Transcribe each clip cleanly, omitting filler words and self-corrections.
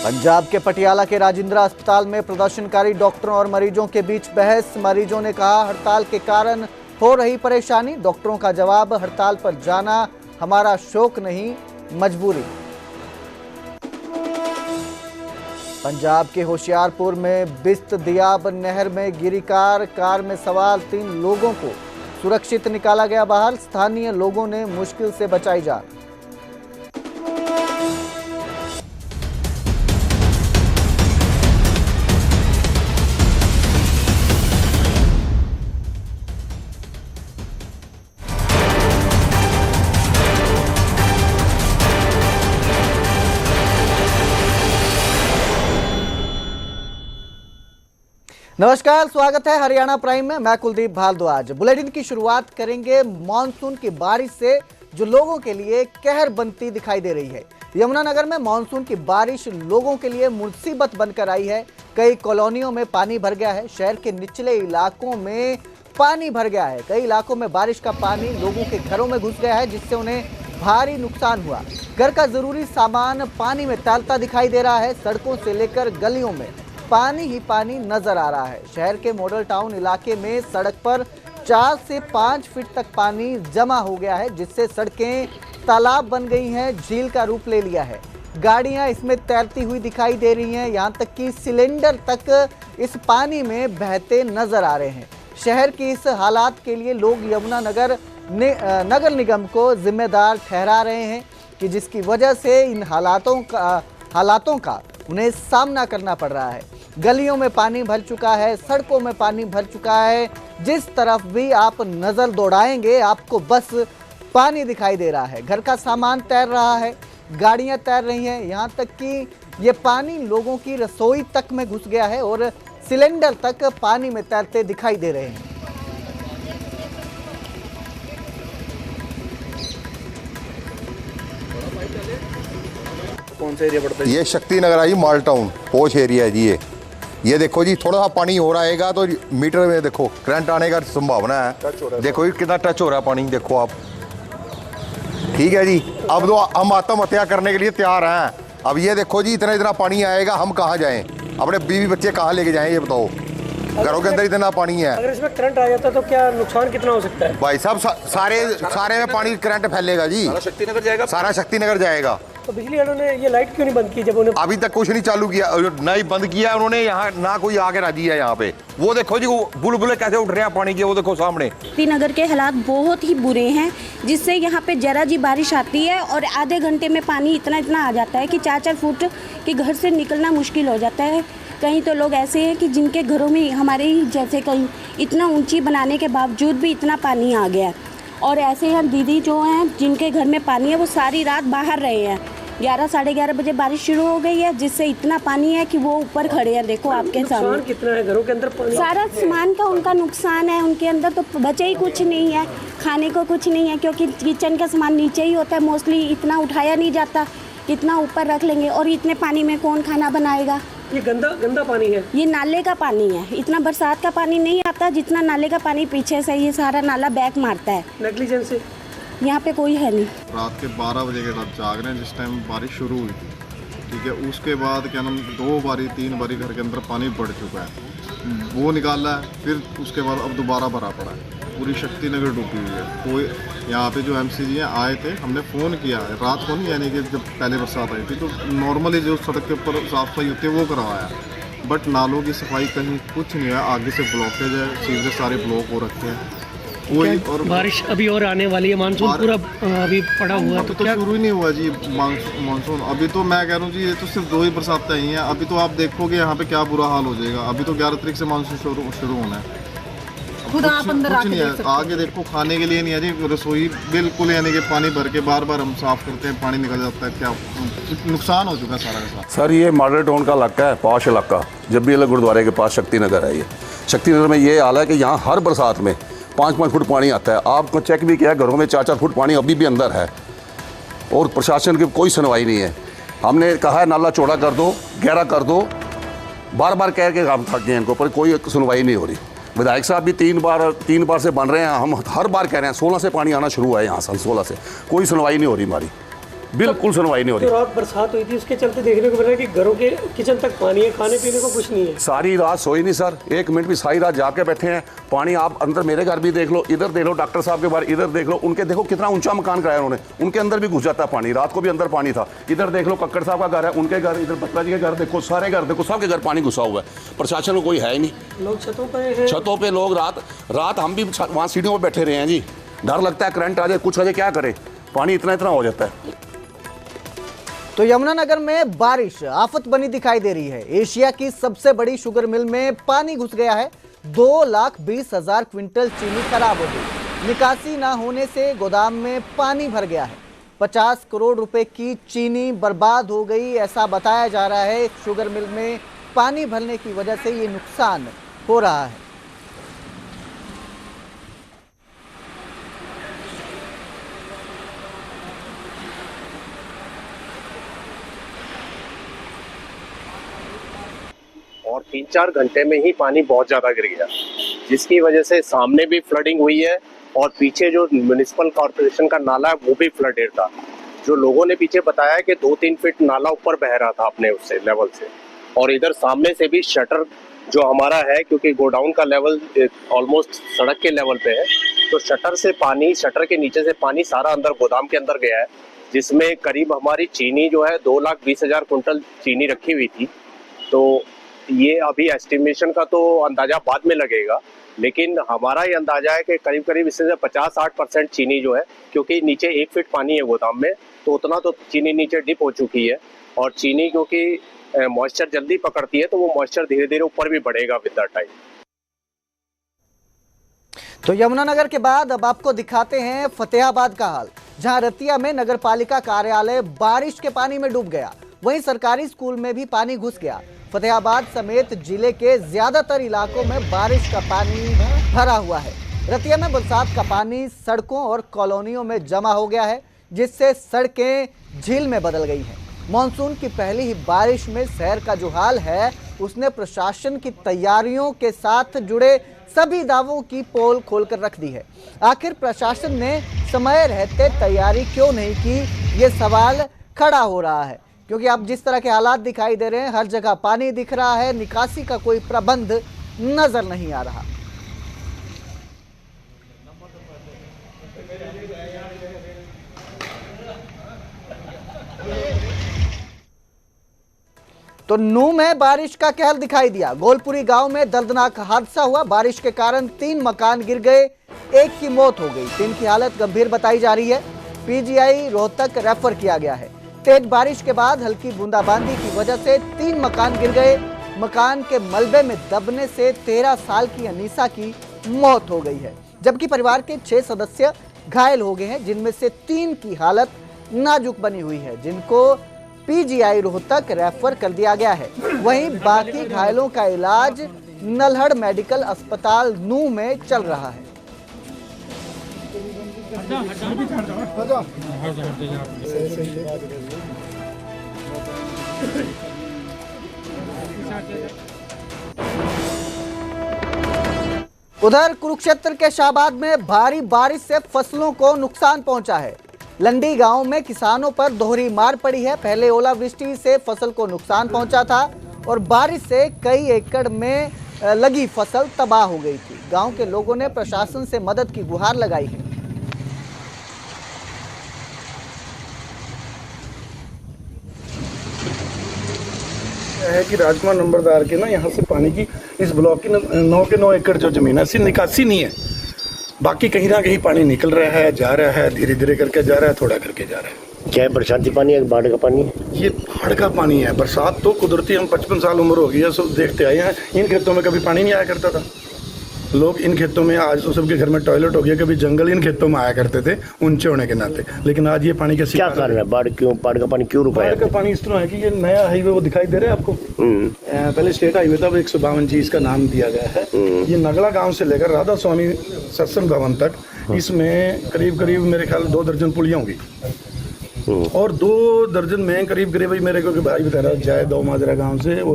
पंजाब के पटियाला के राजिंद्रा अस्पताल में प्रदर्शनकारी डॉक्टरों और मरीजों के बीच बहस। मरीजों ने कहा हड़ताल के कारण हो रही परेशानी। डॉक्टरों का जवाब, हड़ताल पर जाना हमारा शौक नहीं, मजबूरी। पंजाब के होशियारपुर में बिस्त दियाब नहर में गिरी कार में सवार 3 लोगों को सुरक्षित निकाला गया बाहर। स्थानीय लोगों ने मुश्किल से बचाई जान। नमस्कार, स्वागत है हरियाणा प्राइम में। मैं कुलदीप भारद्वाज। बुलेटिन की शुरुआत करेंगे मानसून की बारिश से, जो लोगों के लिए कहर बनती दिखाई दे रही है। यमुनानगर में मानसून की बारिश लोगों के लिए मुसीबत बनकर आई है। कई कॉलोनियों में पानी भर गया है। शहर के निचले इलाकों में पानी भर गया है। कई इलाकों में बारिश का पानी लोगों के घरों में घुस गया है, जिससे उन्हें भारी नुकसान हुआ। घर का जरूरी सामान पानी में तैरता दिखाई दे रहा है। सड़कों से लेकर गलियों में पानी ही पानी नजर आ रहा है। शहर के मॉडल टाउन इलाके में सड़क पर 4 से 5 फीट तक पानी जमा हो गया है, जिससे सड़कें तालाब बन गई हैं, झील का रूप ले लिया है। गाड़ियां इसमें तैरती हुई दिखाई दे रही हैं। यहां तक कि सिलेंडर तक इस पानी में बहते नजर आ रहे हैं। शहर की इस हालात के लिए लोग यमुनानगर नगर निगम को जिम्मेदार ठहरा रहे हैं, कि जिसकी वजह से इन हालातों का उन्हें सामना करना पड़ रहा है। गलियों में पानी भर चुका है, सड़कों में पानी भर चुका है। जिस तरफ भी आप नज़र दौड़ाएंगे आपको बस पानी दिखाई दे रहा है। घर का सामान तैर रहा है, गाड़ियां तैर रही हैं। यहाँ तक कि ये पानी लोगों की रसोई तक में घुस गया है और सिलेंडर तक पानी में तैरते दिखाई दे रहे हैं। कौन सा एरिया पड़ता है? ये शक्ति नगर आई, माल टाउन पोश एरिया है जी। ये देखो जी, थोड़ा सा पानी हो रहेगा तो मीटर में देखो करंट आने का संभावना है। देखो ये कितना टच हो रहा है पानी, देखो आप। ठीक है जी, अब तो हम आत्महत्या करने के लिए तैयार हैं। अब ये देखो जी, इतना पानी आएगा, हम कहाँ जाएं? अपने बीवी बच्चे कहाँ लेके जाएं, ये बताओ। घरों के अंदर इतना पानी है। अगर इसमें करंट आ जाता तो क्या नुकसान कितना हो सकता है? भाई साहब, सारे में पानी करंट फैलेगा जी। सारा शक्तिनगर जाएगा। सारा शक्तिनगर जाएगा। तो बिजली वालों ने ये लाइट क्यों नहीं बंद की? जब उन्हें अभी तक कुछ नहीं चालू किया, ना ही बंद किया उन्होंने। यहाँ ना कोई आके राजी है यहाँ पे। वो देखो जी, वो बुलबुले कैसे उठ रहे हैं पानी के, वो देखो सामने। शक्तिनगर के हालात बहुत ही बुरे हैं, जिससे यहाँ पे जरा जी बारिश आती है और आधे घंटे में पानी इतना आ जाता है कि 4-4 फुट के घर से निकलना मुश्किल हो जाता है। कहीं तो लोग ऐसे हैं कि जिनके घरों में हमारे ही जैसे कहीं इतना ऊंची बनाने के बावजूद भी इतना पानी आ गया। और ऐसे हम दीदी जो हैं जिनके घर में पानी है, वो सारी रात बाहर रहे हैं। 11 साढ़े 11 बजे बारिश शुरू हो गई है, जिससे इतना पानी है कि वो ऊपर खड़े हैं। देखो आपके सामने कितना है, घरों के अंदर पानी। सारा सामान का उनका नुकसान है। उनके अंदर तो बचे ही कुछ नहीं है, खाने को कुछ नहीं है, क्योंकि किचन का सामान नीचे ही होता है मोस्टली। इतना उठाया नहीं जाता, इतना ऊपर रख लेंगे, और इतने पानी में कौन खाना बनाएगा? ये गंदा पानी है। ये नाले का पानी है। इतना बरसात का पानी नहीं आता जितना नाले का पानी पीछे से ये सारा नाला बैक मारता है। नेग्लिजेंस से यहाँ पे कोई है नहीं। रात के 12 बजे के बाद जाग रहे हैं, जिस टाइम बारिश शुरू हुई थी। ठीक है, उसके बाद क्या नाम 2 बारी 3 बारी घर के अंदर पानी बढ़ चुका है। वो निकाला है, फिर उसके बाद अब दोबारा भरा पड़ा है। पूरी शक्तिनगर डूबी हुई है। कोई यहाँ पे जो MCG हैं आए थे, हमने फ़ोन किया है रात को, नहीं यानी कि जब पहले बरसात आई थी, तो नॉर्मली जो सड़क के ऊपर साफ़ सफाई होती है वो करवाया, बट नालों की सफाई कहीं कुछ नहीं है। आगे से ब्लॉकेज है, सीवरेज सारे ब्लॉक हो रखे हैं। कोई और बारिश अभी और आने वाली है। मानसून पूरा अभी पड़ा हुआ है, तो शुरू ही नहीं हुआ जी मानसून। अभी तो मैं कह रहा हूँ जी, ये तो सिर्फ 2 ही बरसातें आई हैं। अभी तो आप देखोगे यहाँ पे क्या बुरा हाल हो जाएगा। अभी तो 11 तारीख से मानसून शुरू होना है। खुद आप अंदर कुछ नहीं है, आगे देखो खाने के लिए नहीं है जी। रसोई बिल्कुल, यानी कि पानी भर के बार हम साफ करते हैं, पानी निकल जाता है। क्या नुकसान हो चुका है सारा का सारा। सर, ये मॉडल टाउन का इलाका है, पॉश इलाका। जब भी अलग गुरुद्वारे के पास शक्तिनगर है। ये शक्तिनगर में ये हाल है कि यहाँ हर बरसात में 5-5 फुट पानी आता है। आपको चेक भी किया, घरों में 4-4 फुट पानी अभी भी अंदर है, और प्रशासन की कोई सुनवाई नहीं है। हमने कहा है नाला चौड़ा कर दो, गहरा कर दो, बार कह के हम थक गए इनको, पर कोई सुनवाई नहीं हो रही। विधायक साहब भी 3 बार से बन रहे हैं। हम हर बार कह रहे हैं, 16 से पानी आना शुरू हुआ है यहाँ, सन 16 से कोई सुनवाई नहीं हो रही हमारी। बिल्कुल सुनवाई नहीं हो जो रही। रात बरसात हुई थी उसके चलते देखने को मिला कि घरों के किचन तक पानी है, खाने पीने को कुछ नहीं है। सारी रात सोई नहीं सर, 1 मिनट भी, सारी रात जाके बैठे हैं। पानी आप अंदर, मेरे घर भी देख लो, इधर देख लो, डॉक्टर साहब के बाहर इधर देख लो, उनके देखो कितना ऊंचा मकान कराया उन्होंने, उनके अंदर भी घुस जाता है पानी, रात को भी अंदर पानी था। इधर देख लो कक्कड़ साहब का घर है, उनके घर, इधर बत्रा जी के घर देखो, सारे घर देखो, सबके घर पानी घुसा हुआ है। प्रशासन को कोई है ही नहीं। लोग छतों पर हैं। छतों पे लोग रात हम भी वहाँ सीढ़ियों पर बैठे रहे हैं जी, डर लगता है करंट आ जाए, कुछ आ जाए, क्या करें, पानी इतना हो जाता है। तो यमुनानगर में बारिश आफत बनी दिखाई दे रही है। एशिया की सबसे बड़ी शुगर मिल में पानी घुस गया है। 2,20,000 क्विंटल चीनी खराब हो गई। निकासी ना होने से गोदाम में पानी भर गया है। 50 करोड़ रुपए की चीनी बर्बाद हो गई, ऐसा बताया जा रहा है। शुगर मिल में पानी भरने की वजह से ये नुकसान हो रहा है। और 3-4 घंटे में ही पानी बहुत ज़्यादा गिर गया, जिसकी वजह से सामने भी फ्लडिंग हुई है और पीछे जो म्युनिसिपल कॉर्पोरेशन का नाला है वो भी फ्लडेड था। जो लोगों ने पीछे बताया है कि 2-3 फीट नाला ऊपर बह रहा था अपने उससे लेवल से, और इधर सामने से भी शटर जो हमारा है, क्योंकि गोडाउन का लेवल ऑलमोस्ट सड़क के लेवल पे है, तो शटर से पानी, शटर के नीचे से पानी सारा अंदर गोदाम के अंदर गया है, जिसमें करीब हमारी चीनी जो है 2,20,000 कुंटल चीनी रखी हुई थी। तो ये अभी एस्टिमेशन का तो अंदाजा बाद में लगेगा, लेकिन हमारा ये अंदाजा है कि करीब करीब इससे 50-60% चीनी जो है, क्योंकि नीचे 1 फीट पानी है गोदाम में, तो उतना तो चीनी नीचे डिप हो चुकी है। और चीनी क्योंकि मॉइस्चर जल्दी पकड़ती है, तो वो मॉइस्चर धीरे धीरे ऊपर भी बढ़ेगा विद द टाइम। तो यमुनानगर के बाद अब आपको दिखाते हैं फतेहाबाद का हाल, जहां रतिया में नगर पालिका कार्यालय बारिश के पानी में डूब गया। वहीं सरकारी स्कूल में भी पानी घुस गया। फतेहाबाद समेत जिले के ज्यादातर इलाकों में बारिश का पानी भरा हुआ है। रतिया में बरसात का पानी सड़कों और कॉलोनियों में जमा हो गया है, जिससे सड़कें झील में बदल गई हैं। मानसून की पहली ही बारिश में शहर का जो हाल है, उसने प्रशासन की तैयारियों के साथ जुड़े सभी दावों की पोल खोलकर रख दी है। आखिर प्रशासन ने समय रहते तैयारी क्यों नहीं की, ये सवाल खड़ा हो रहा है, क्योंकि अब जिस तरह के हालात दिखाई दे रहे हैं, हर जगह पानी दिख रहा है, निकासी का कोई प्रबंध नजर नहीं आ रहा। तो नूह में बारिश का कहर दिखाई दिया। गोलपुरी गांव में दर्दनाक हादसा हुआ। बारिश के कारण 3 मकान गिर गए, एक की मौत हो गई, 3 की हालत गंभीर बताई जा रही है। पीजीआई रोहतक रेफर किया गया है। तेज बारिश के बाद हल्की बूंदाबांदी की वजह से 3 मकान गिर गए। मकान के मलबे में दबने से 13 साल की अनीसा की मौत हो गई है, जबकि परिवार के 6 सदस्य घायल हो गए हैं, जिनमें से 3 की हालत नाजुक बनी हुई है, जिनको पीजीआई रोहतक रेफर कर दिया गया है। वहीं बाकी घायलों का इलाज नल्हड़ मेडिकल अस्पताल नूह में चल रहा है। उधर कुरुक्षेत्र के शाहबाद में भारी बारिश से फसलों को नुकसान पहुंचा है। लंडी गांव में किसानों पर दोहरी मार पड़ी है। पहले ओलावृष्टि से फसल को नुकसान पहुंचा था और बारिश से कई एकड़ में लगी फसल तबाह हो गई थी। गांव के लोगों ने प्रशासन से मदद की गुहार लगाई है। है कि राजकुमार नंबरदार के ना यहाँ से पानी की इस ब्लॉक की 9 के 9 एकड़ जो जमीन है, इसकी निकासी नहीं है। बाकी कहीं ना कहीं पानी निकल रहा है, जा रहा है, धीरे धीरे करके जा रहा है, थोड़ा करके जा रहा है। क्या है, बरसाती पानी है, बाढ़ का पानी है? ये बाढ़ का पानी है। बरसात तो कुदरती, हम 55 साल उम्र हो गई है, सब देखते आए हैं। इन खेतों में कभी पानी नहीं आया करता था। लोग इन खेतों में, आज तो सबके घर में टॉयलेट हो गया, कभी जंगल इन खेतों में आया करते थे ऊंचे होने के नाते, लेकिन आज ये पानी कैसे, क्या कारण है? बाढ़ का पानी क्यों रुका है? बाढ़ का पानी इस तरह है कि ये नया हाईवे वो दिखाई दे रहा है आपको, पहले स्टेट हाईवे था, 152 जी इसका नाम दिया गया है। ये नगला गांव से लेकर राधा स्वामी सत्संग भवन तक, इसमें करीब करीब मेरे ख्याल 2 दर्जन पुलियां होंगी। और 2 दर्जन में करीब भाई मेरे को भाई बता रहा जाए 2 माजरा गांव से वो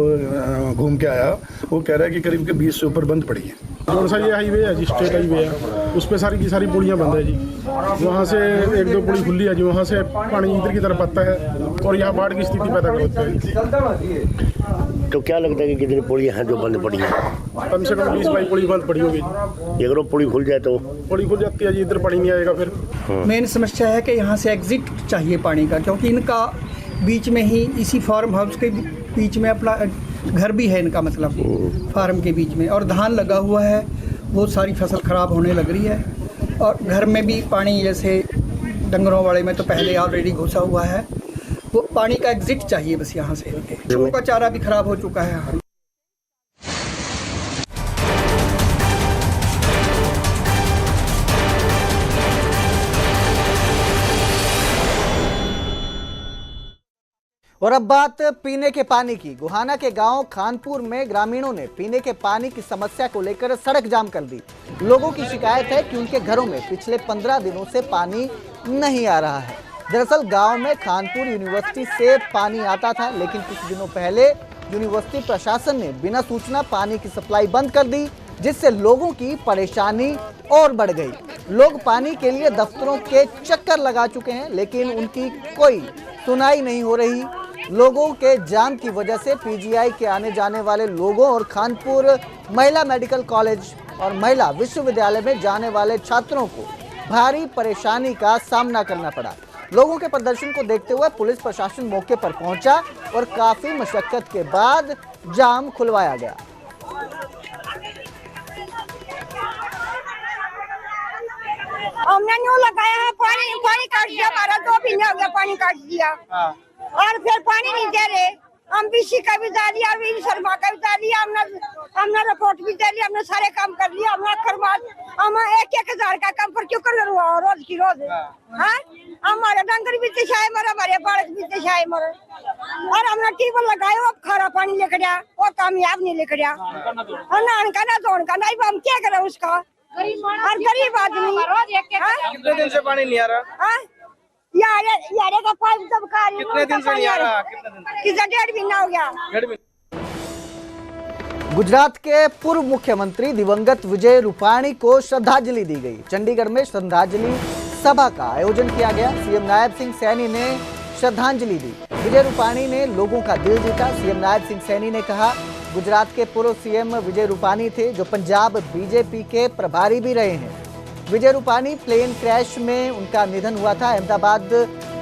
घूम के आया, वो कह रहा है कि करीब के 20 से ऊपर बंद पड़ी है। कौन सा ये हाईवे है जी, स्टेट हाईवे है, उस पर सारी की सारी पुलियाँ बंद है जी। वहाँ से 1-2 पुली खुली है जी, वहाँ से पानी इधर की तरफ आता है और यहाँ बाढ़ की स्थिति पैदा होती है। तो क्या लगता है कि कितनी पुलियाँ हैं जो बंद पड़ी हैं? कम से कम 20-22 पुली बंद पड़ी होगी। अगर पुली खुल जाए तो पुली खुल जाती है जी, इधर पानी नहीं आएगा फिर। मेन समस्या है कि यहाँ से एग्जिट चाहिए पानी का, क्योंकि इनका बीच में ही इसी फार्म हाउस के बीच में अपना घर भी है इनका, मतलब फार्म के बीच में, और धान लगा हुआ है, बहुत सारी फसल ख़राब होने लग रही है, और घर में भी पानी जैसे डंगरों वाले में तो पहले ऑलरेडी घुसा हुआ है, वो पानी का एग्जिट चाहिए बस यहाँ से। पशुओं का चारा भी खराब हो चुका है। और अब बात पीने के पानी की। गोहाना के गांव खानपुर में ग्रामीणों ने पीने के पानी की समस्या को लेकर सड़क जाम कर दी। लोगों की शिकायत है कि उनके घरों में पिछले 15 दिनों से पानी नहीं आ रहा है। दरअसल गांव में खानपुर यूनिवर्सिटी से पानी आता था, लेकिन कुछ दिनों पहले यूनिवर्सिटी प्रशासन ने बिना सूचना पानी की सप्लाई बंद कर दी, जिससे लोगों की परेशानी और बढ़ गई। लोग पानी के लिए दफ्तरों के चक्कर लगा चुके हैं, लेकिन उनकी कोई सुनाई नहीं हो रही। लोगों के जाम की वजह से पीजीआई के आने जाने वाले लोगों और खानपुर महिला मेडिकल कॉलेज और महिला विश्वविद्यालय में जाने वाले छात्रों को भारी परेशानी का सामना करना पड़ा। लोगों के प्रदर्शन को देखते हुए पुलिस प्रशासन मौके पर पहुंचा और काफी मशक्कत के बाद जाम खुलवाया गया। हमने न्यू लगाया है, पानी काट दिया हमारा, 2 महीने हो गया पानी काट दिया और फिर पानी नहीं दे रहे। हम बीसी का भी डाल दिया, शर्मा का भी डाल दिया, हमने रिपोर्ट भी दे लिया, हमने सारे काम कर लिया, हमने हम 1-1 का काम पर क्यों कर रहा है रोज की रोज। हाँ, हमारे डंगर भी तशाए मरे, हमारे बालक भी तशाए मरे, और हमने ट्यूबवेल लगाया, अब खारा पानी लेकर गया, वो कामयाब नहीं लेकर गया, ना धोन का नहीं, हम क्या करें उसका, और गरीब आदमी। कितने दिन से पानी नहीं आ रहा? यारे का पाइप सब का कितने दिन से नहीं आ रहा? कितना 1.5 महीना हो गया। गुजरात के पूर्व मुख्यमंत्री दिवंगत विजय रूपाणी को श्रद्धांजलि दी गई। चंडीगढ़ में श्रद्धांजलि सभा का आयोजन किया गया। सीएम नायब सिंह सैनी ने श्रद्धांजलि दी। विजय रूपाणी ने लोगों का दिल जीता। सीएम नायब सिंह सैनी ने कहा, गुजरात के पूर्व सीएम विजय रूपाणी थे, जो पंजाब बीजेपी के प्रभारी भी रहे हैं। विजय रूपाणी प्लेन क्रैश में उनका निधन हुआ था। अहमदाबाद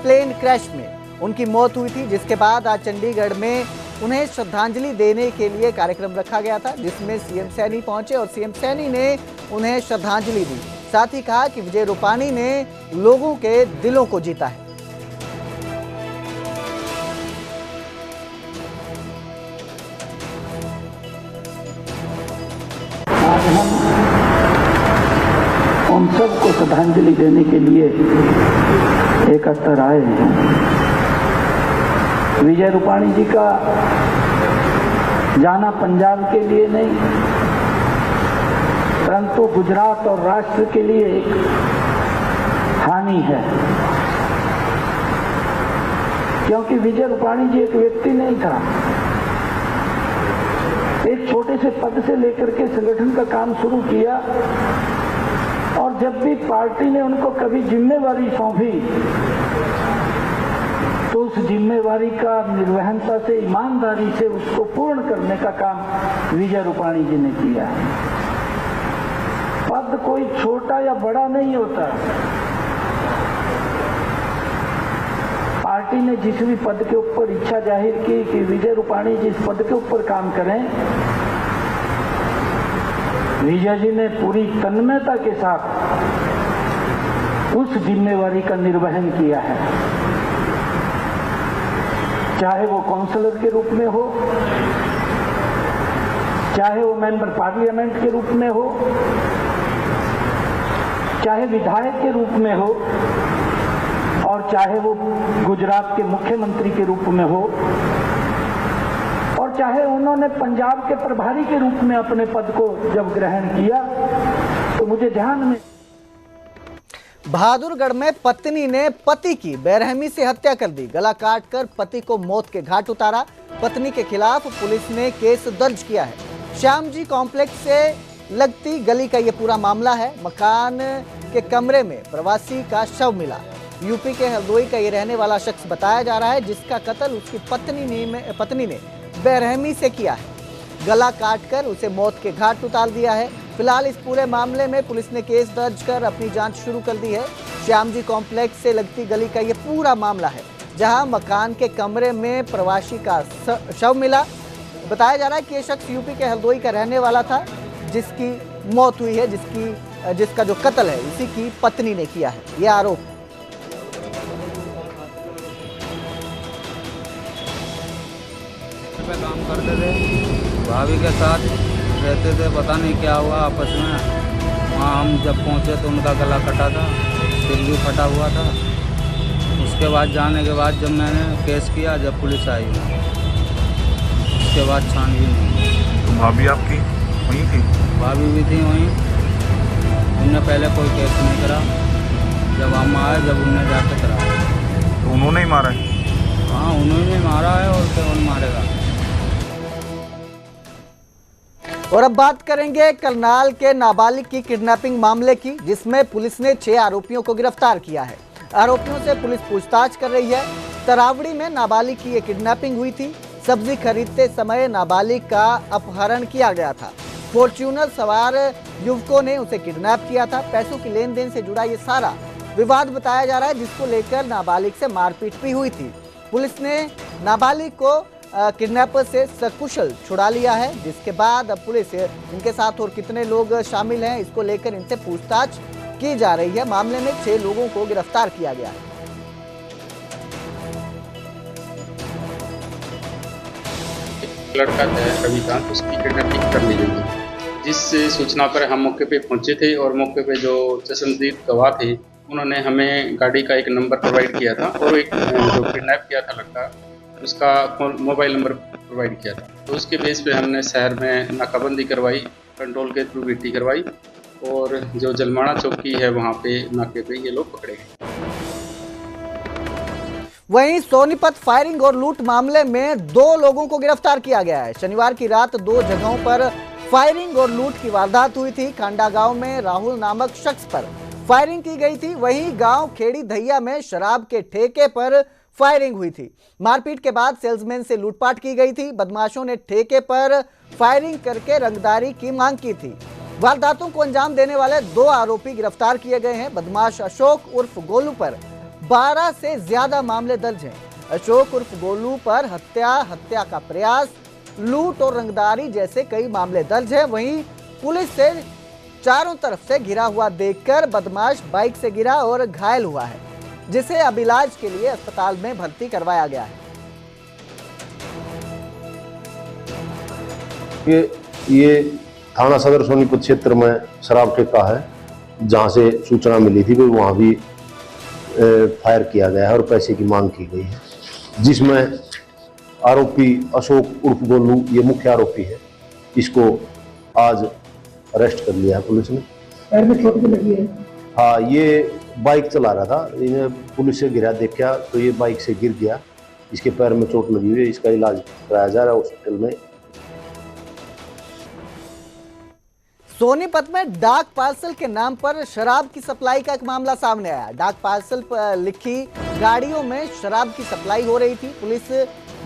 प्लेन क्रैश में उनकी मौत हुई थी, जिसके बाद आज चंडीगढ़ में उन्हें श्रद्धांजलि देने के लिए कार्यक्रम रखा गया था, जिसमें सीएम सैनी पहुंचे और सीएम सैनी ने उन्हें श्रद्धांजलि दी। साथ ही कहा कि विजय रूपाणी ने लोगों के दिलों को जीता है। आज हम उन सबको श्रद्धांजलि देने के लिए एकत्र आए हैं। विजय रूपाणी जी का जाना पंजाब के लिए नहीं, परंतु गुजरात और राष्ट्र के लिए एक हानि है, क्योंकि विजय रूपाणी जी एक व्यक्ति नहीं था। एक छोटे से पद से लेकर के संगठन का काम शुरू किया, और जब भी पार्टी ने उनको कभी जिम्मेवारी सौंपी तो उस जिम्मेवारी का निर्वहनता से, ईमानदारी से उसको पूर्ण करने का काम विजय रूपाणी जी ने किया। पद कोई छोटा या बड़ा नहीं होता। पार्टी ने जिस भी पद के ऊपर इच्छा जाहिर की कि विजय रूपाणी जी इस पद के ऊपर काम करें, विजय जी ने पूरी तन्मयता के साथ उस जिम्मेवारी का निर्वहन किया है। चाहे वो काउंसलर के रूप में हो, चाहे वो मेंबर पार्लियामेंट के रूप में हो, चाहे विधायक के रूप में हो, और चाहे वो गुजरात के मुख्यमंत्री के रूप में हो, और चाहे उन्होंने पंजाब के प्रभारी के रूप में अपने पद को जब ग्रहण किया, तो मुझे ध्यान में बहादुरगढ़ में पत्नी ने पति की बेरहमी से हत्या कर दी। गला काटकर पति को मौत के घाट उतारा। पत्नी के खिलाफ पुलिस ने केस दर्ज किया है। श्यामजी कॉम्प्लेक्स से लगती गली का ये पूरा मामला है। मकान के कमरे में प्रवासी का शव मिला। यूपी के हरदोई का ये रहने वाला शख्स बताया जा रहा है, जिसका कत्ल उसकी पत्नी ने बेरहमी से किया है। गला काटकर उसे मौत के घाट उतार दिया है। फिलहाल इस पूरे मामले में पुलिस ने केस दर्ज कर अपनी जांच शुरू कर दी है। श्यामजी कॉम्प्लेक्स से लगती गली का ये पूरा मामला है, जहां मकान के कमरे में प्रवासी का शव मिला। बताया जा रहा है कि ये शख्स यूपी के हरदोई का रहने वाला था, जिसकी मौत हुई है, जिसका जो कत्ल है उसी की पत्नी ने किया है, ये आरोप। काम करते थे, भाभी के साथ रहते थे, पता नहीं क्या हुआ आपस में। वहाँ हम जब पहुँचे तो उनका गला कटा था, सिर भी फटा हुआ था। उसके बाद जाने के बाद जब मैंने केस किया, जब पुलिस आई, उसके बाद छानबीन हुई। तो भाभी आपकी वहीं थी? भाभी भी थी वहीं। उनने पहले कोई केस नहीं करा, जब हम आए जब उनने जाके करा। तो उन्होंने ही मारा है? हाँ, उन्होंने मारा है और कौन मारेगा। और अब बात करेंगे करनाल के नाबालिग की किडनैपिंग मामले की, जिसमें पुलिस ने 6 आरोपियों को गिरफ्तार किया है। आरोपियों से पुलिस पूछताछ कर रही है। तरावड़ी में नाबालिग की ये किडनैपिंग हुई थी। सब्जी खरीदते समय नाबालिग का अपहरण किया गया था। फॉर्च्यूनर सवार युवकों ने उसे किडनैप किया था। पैसों की लेन देन से जुड़ा ये सारा विवाद बताया जा रहा है, जिसको लेकर नाबालिग से मारपीट भी हुई थी। पुलिस ने नाबालिग को किडनैपर से सकुशल छुड़ा लिया है, जिसके बाद अब पुलिस इनके साथ और कितने लोग शामिल हैं इसको लेकर इनसे पूछताछ की जा रही है। मामले में 6 लोगों को गिरफ्तार किया गया है। लड़का है रविकांत, उसकी किडनैपिंग कर ली गई। जिस सूचना पर हम मौके पे पहुंचे थे और मौके पे जो चश्मदीद गवाह थे, उन्होंने हमें गाड़ी का एक नंबर प्रोवाइड किया था और एक जो किडनैप किया था लड़का, उसका मोबाइल नंबर प्रोवाइड किया था। तो उसके बेस पे हमने शहर में नाकाबंदी करवाई, कंट्रोल के थ्रू गिट्टी करवाई और जो जलमाना चौकी है वहाँ पे नाके पे ये लोग पकड़े गए। वहीं सोनीपत फायरिंग और लूट मामले में 2 लोगों को गिरफ्तार किया गया है। शनिवार की रात 2 जगहों पर फायरिंग और लूट की वारदात हुई थी। कांडा गांव में राहुल नामक शख्स पर फायरिंग की गई थी। वहीं गांव खेड़ी दहिया में शराब के ठेके पर फायरिंग हुई थी। मारपीट के बाद सेल्समैन से लूटपाट की गई थी। बदमाशों ने ठेके पर फायरिंग करके रंगदारी की मांग की थी। वारदातों को अंजाम देने वाले 2 आरोपी गिरफ्तार किए गए हैं। बदमाश अशोक उर्फ गोलू पर 12 से ज्यादा मामले दर्ज हैं। अशोक उर्फ गोलू पर हत्या का प्रयास, लूट और रंगदारी जैसे कई मामले दर्ज हैं। वहीं पुलिस से चारों तरफ से घिरा हुआ देखकर बदमाश बाइक से गिरा और घायल हुआ है, जिसे अब इलाज के लिए अस्पताल में भर्ती करवाया गया है। ये थाना सदर सोनीपत क्षेत्र में शराब ठेका है, जहां से सूचना मिली थी कि वहां भी फायर किया गया है और पैसे की मांग की गई है, जिसमें आरोपी अशोक उर्फ गोलू ये मुख्य आरोपी है। इसको आज अरेस्ट कर लिया है पुलिस ने। पैर में चोट भी लगी है? हाँ, ये बाइक चला रहा था, इन्हें पुलिस से गिरा देखा तो ये बाइक से गिर गया। इसके पैर में चोट लगी हुई है, इसका इलाज कराया जा रहा है हॉस्पिटल में। सोनीपत में डाक पार्सल के नाम पर शराब की सप्लाई का एक मामला सामने आया। डाक पार्सल पर लिखी गाड़ियों में शराब की सप्लाई हो रही थी। पुलिस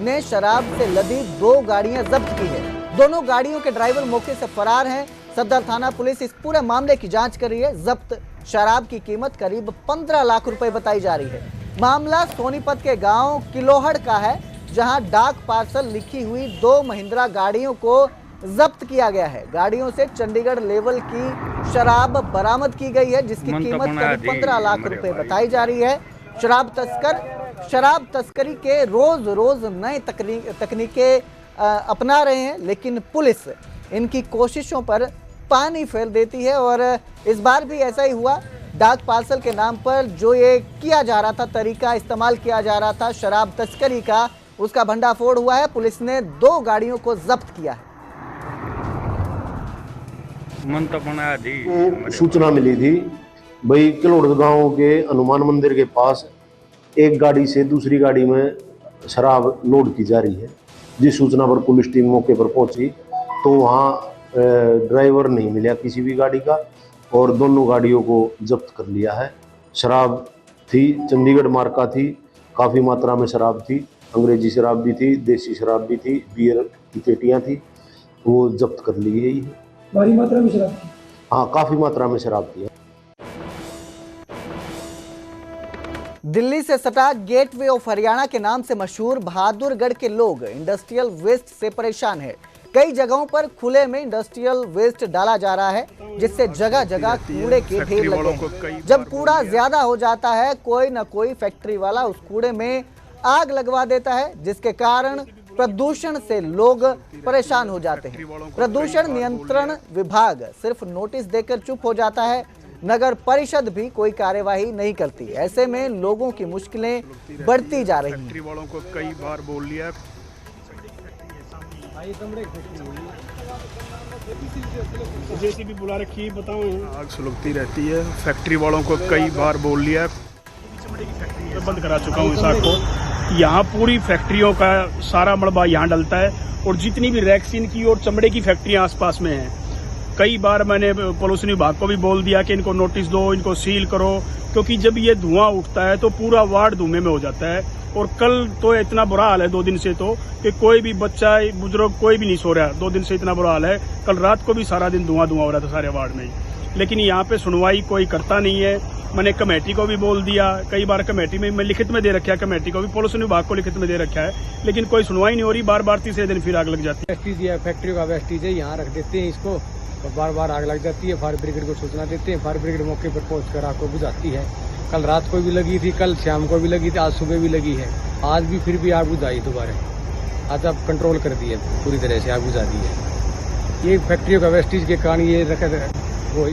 ने शराब से लदी 2 गाड़ियां जब्त की है। दोनों गाड़ियों के ड्राइवर मौके से फरार हैं। सदर थाना पुलिस इस पूरे मामले की जांच कर रही है। जब्त शराब की कीमत करीब 15 लाख रुपए बताई जा रही है। मामला सोनीपत के गांव किलोहड़ का है, जहां डाक पार्सल लिखी हुई 2 महिंद्रा गाड़ियों को जब्त किया गया है। गाड़ियों से चंडीगढ़ लेवल की शराब बरामद की गई है, जिसकी कीमत करीब 15 लाख रुपए बताई जा रही है। शराब तस्करी के रोज नए तकनीकें अपना रहे हैं, लेकिन पुलिस इनकी कोशिशों पर पानी फेर देती है। और इस बार भी ऐसा ही हुआ। डाक पार्सल के नाम पर जो ये किया जा रहा था, तरीका इस्तेमाल किया जा रहा था शराब तस्करी का, उसका भंडाफोड़ हुआ है। पुलिस ने 2 गाड़ियों को जब्त किया है। सूचना मिली थी भाई किलोड़ गांव के हनुमान मंदिर के पास एक गाड़ी से दूसरी गाड़ी में शराब लोड की जा रही है। जिस सूचना पर पुलिस टीम मौके पर पहुंची तो वहां ड्राइवर नहीं मिला किसी भी गाड़ी का और दोनों गाड़ियों को जब्त कर लिया है। शराब थी, चंडीगढ़ मार्का थी, काफ़ी मात्रा में शराब थी, अंग्रेजी शराब भी थी, देसी शराब भी थी, बियर की पेटियाँ थी, वो जब्त कर ली गई है। भारी मात्रा में शराब थी? हाँ, काफ़ी मात्रा में शराब थी। दिल्ली से सटा गेटवे ऑफ हरियाणा के नाम से मशहूर बहादुरगढ़ के लोग इंडस्ट्रियल वेस्ट से परेशान हैं। कई जगहों पर खुले में इंडस्ट्रियल वेस्ट डाला जा रहा है, जिससे जगह जगह कूड़े के ढेर लगे हैं। जब कूड़ा ज्यादा हो जाता है, कोई न कोई फैक्ट्री वाला उस कूड़े में आग लगवा देता है, जिसके कारण प्रदूषण से लोग परेशान हो जाते हैं। प्रदूषण नियंत्रण विभाग सिर्फ नोटिस देकर चुप हो जाता है, नगर परिषद भी कोई कार्यवाही नहीं करती। ऐसे में लोगों की मुश्किलें बढ़ती जा रही हैं। फैक्ट्री वालों को कई बार बोल लिया, जैसी भी बुला रखी बताओ, आग सुलगती रहती है। फैक्ट्री वालों को कई बार बोल लिया, बंद करा चुका हूँ इस आग को। यहाँ पूरी फैक्ट्रियों का सारा मलबा यहाँ डलता है और जितनी भी रैक्सीन की और चमड़े की फैक्ट्रियाँ आसपास में हैं। कई बार मैंने पॉल्यूशन विभाग को भी बोल दिया कि इनको नोटिस दो, इनको सील करो, क्योंकि जब ये धुआं उठता है तो पूरा वार्ड धुएं में हो जाता है। और कल तो इतना बुरा हाल है 2 दिन से तो कि कोई भी बच्चा बुजुर्ग कोई भी नहीं सो रहा। 2 दिन से इतना बुरा हाल है। कल रात को भी सारा दिन धुआं हो रहा था सारे वार्ड में, लेकिन यहाँ पे सुनवाई कोई करता नहीं है। मैंने कमेटी को भी बोल दिया, कई बार कमेटी में मैं लिखित में दे रखा है, कमेटी को भी, पॉल्यूशन विभाग को लिखित में दे रखा है, लेकिन कोई सुनवाई नहीं हो रही। बार बार तीसरे दिन फिर आग लग जाती है। वेस्टेज है, फैक्ट्री का वेस्टेज है, यहाँ रख देते हैं इसको और बार बार आग लग जाती है। फायर ब्रिगेड को सूचना देते हैं, फायर ब्रिगेड मौके पर पहुंचकर आग को बुझाती है। कल रात को भी लगी थी, कल शाम को भी लगी थी, आज सुबह भी लगी है, आज भी फिर भी आग बुझाई दोबारा। आज अब कंट्रोल कर दी है, पूरी तरह से आग बुझा दी है। ये फैक्ट्रियों का वेस्टेज के कारण ये रखा वो